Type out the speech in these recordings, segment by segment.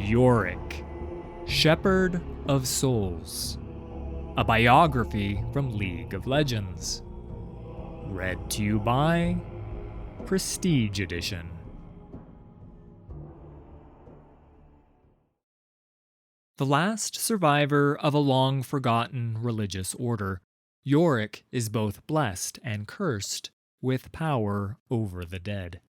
Yorick, Shepherd of Souls, a biography from League of Legends. Read to you by Prestige Edition. The last survivor of a long-forgotten religious order, Yorick is both blessed and cursed with power over the dead.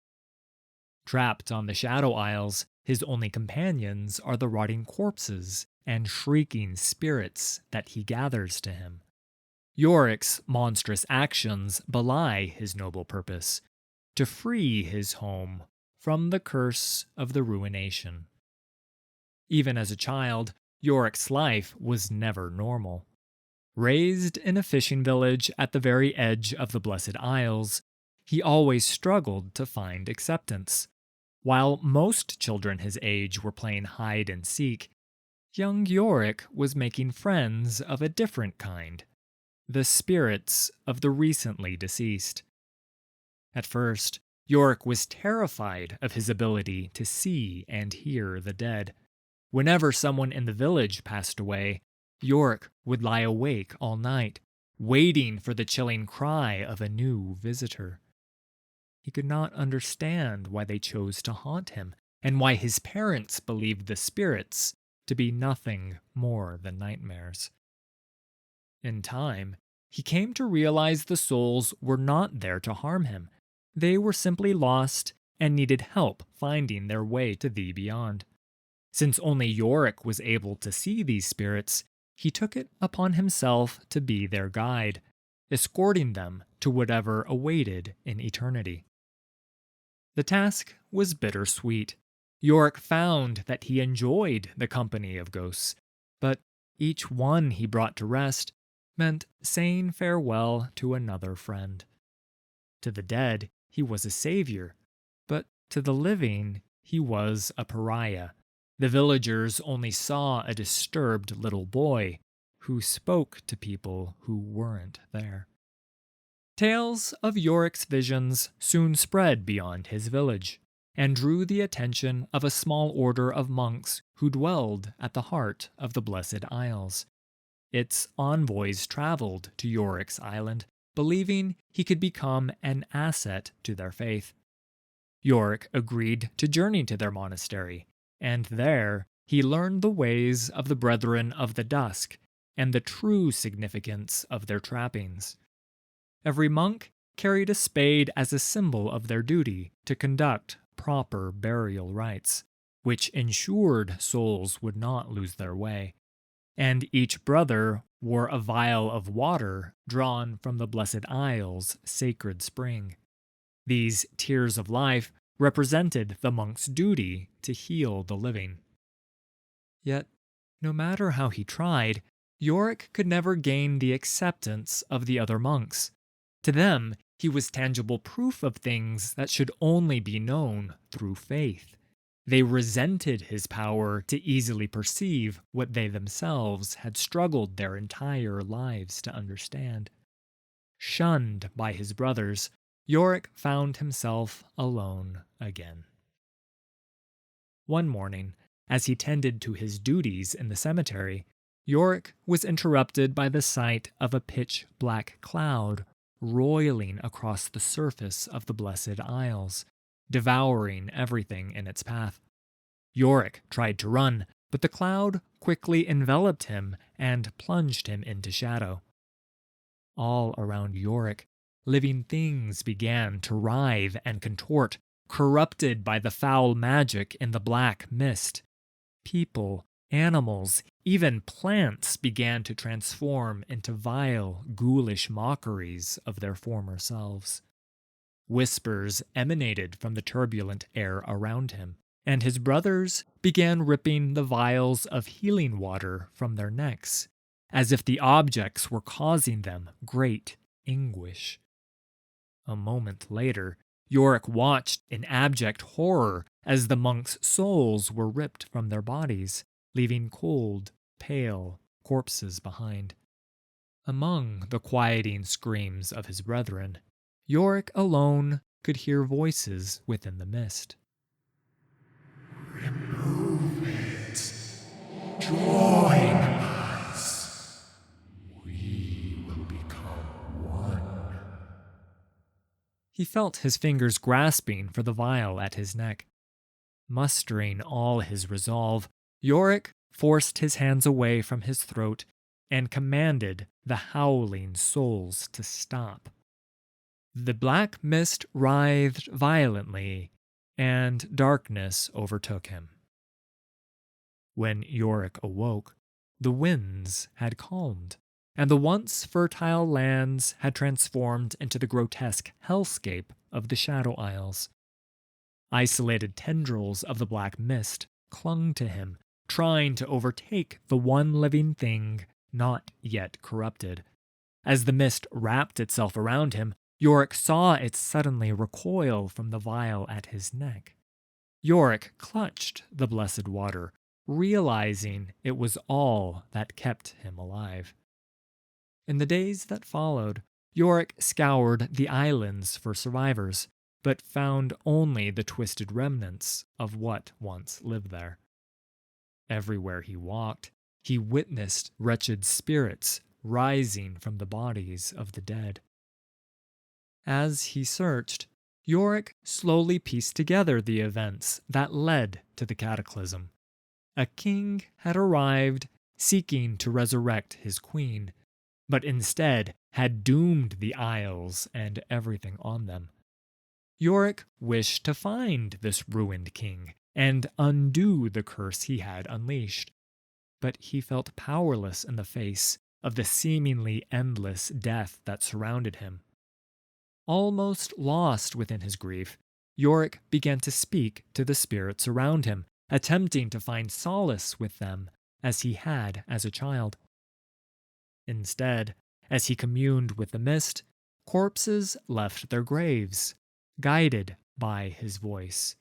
Trapped on the Shadow Isles, his only companions are the rotting corpses and shrieking spirits that he gathers to him. Yorick's monstrous actions belie his noble purpose, to free his home from the curse of the ruination. Even as a child, Yorick's life was never normal. Raised in a fishing village at the very edge of the Blessed Isles, he always struggled to find acceptance. While most children his age were playing hide and seek, young Yorick was making friends of a different kind, the spirits of the recently deceased. At first, Yorick was terrified of his ability to see and hear the dead. Whenever someone in the village passed away, Yorick would lie awake all night, waiting for the chilling cry of a new visitor. He could not understand why they chose to haunt him, and why his parents believed the spirits to be nothing more than nightmares. In time, he came to realize the souls were not there to harm him. They were simply lost and needed help finding their way to the beyond. Since only Yorick was able to see these spirits, he took it upon himself to be their guide, escorting them to whatever awaited in eternity. The task was bittersweet. Yorick found that he enjoyed the company of ghosts, but each one he brought to rest meant saying farewell to another friend. To the dead, he was a savior, but to the living, he was a pariah. The villagers only saw a disturbed little boy who spoke to people who weren't there. Tales of Yorick's visions soon spread beyond his village, and drew the attention of a small order of monks who dwelled at the heart of the Blessed Isles. Its envoys traveled to Yorick's island, believing he could become an asset to their faith. Yorick agreed to journey to their monastery, and there he learned the ways of the Brethren of the Dusk and the true significance of their trappings. Every monk carried a spade as a symbol of their duty to conduct proper burial rites, which ensured souls would not lose their way, and each brother wore a vial of water drawn from the Blessed Isles' sacred spring. These tears of life represented the monk's duty to heal the living. Yet, no matter how he tried, Yorick could never gain the acceptance of the other monks. To them, he was tangible proof of things that should only be known through faith. They resented his power to easily perceive what they themselves had struggled their entire lives to understand. Shunned by his brothers, Yorick found himself alone again. One morning, as he tended to his duties in the cemetery, Yorick was interrupted by the sight of a pitch-black cloud roiling across the surface of the Blessed Isles, devouring everything in its path. Yorick tried to run, but the cloud quickly enveloped him and plunged him into shadow. All around Yorick, living things began to writhe and contort, corrupted by the foul magic in the black mist. People, animals, even plants began to transform into vile, ghoulish mockeries of their former selves. Whispers emanated from the turbulent air around him, and his brothers began ripping the vials of healing water from their necks, as if the objects were causing them great anguish. A moment later, Yorick watched in abject horror as the monks' souls were ripped from their bodies, leaving cold, pale corpses behind. Among the quieting screams of his brethren, Yorick alone could hear voices within the mist. Remove me. He felt his fingers grasping for the vial at his neck. Mustering all his resolve, Yorick forced his hands away from his throat and commanded the howling souls to stop. The black mist writhed violently, and darkness overtook him. When Yorick awoke, the winds had calmed, and the once fertile lands had transformed into the grotesque hellscape of the Shadow Isles. Isolated tendrils of the black mist clung to him, trying to overtake the one living thing not yet corrupted. As the mist wrapped itself around him, Yorick saw it suddenly recoil from the vial at his neck. Yorick clutched the blessed water, realizing it was all that kept him alive. In the days that followed, Yorick scoured the islands for survivors, but found only the twisted remnants of what once lived there. Everywhere he walked, he witnessed wretched spirits rising from the bodies of the dead. As he searched, Yorick slowly pieced together the events that led to the cataclysm. A king had arrived seeking to resurrect his queen, but instead had doomed the Isles and everything on them. Yorick wished to find this ruined king and undo the curse he had unleashed, but he felt powerless in the face of the seemingly endless death that surrounded him. Almost lost within his grief, Yorick began to speak to the spirits around him, attempting to find solace with them as he had as a child. Instead, as he communed with the mist, corpses left their graves, guided by his voice.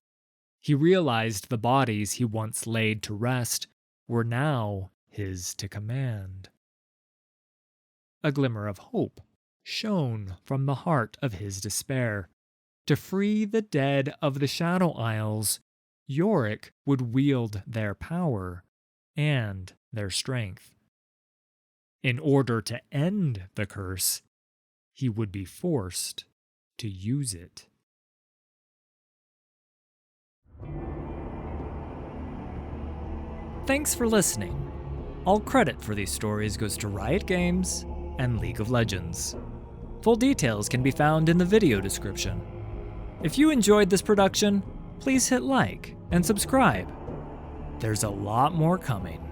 He realized the bodies he once laid to rest were now his to command. A glimmer of hope shone from the heart of his despair. To free the dead of the Shadow Isles, Yorick would wield their power and their strength. In order to end the curse, he would be forced to use it. Thanks for listening. All credit for these stories goes to Riot Games and League of Legends. Full details can be found in the video description. If you enjoyed this production, please hit like and subscribe. There's a lot more coming.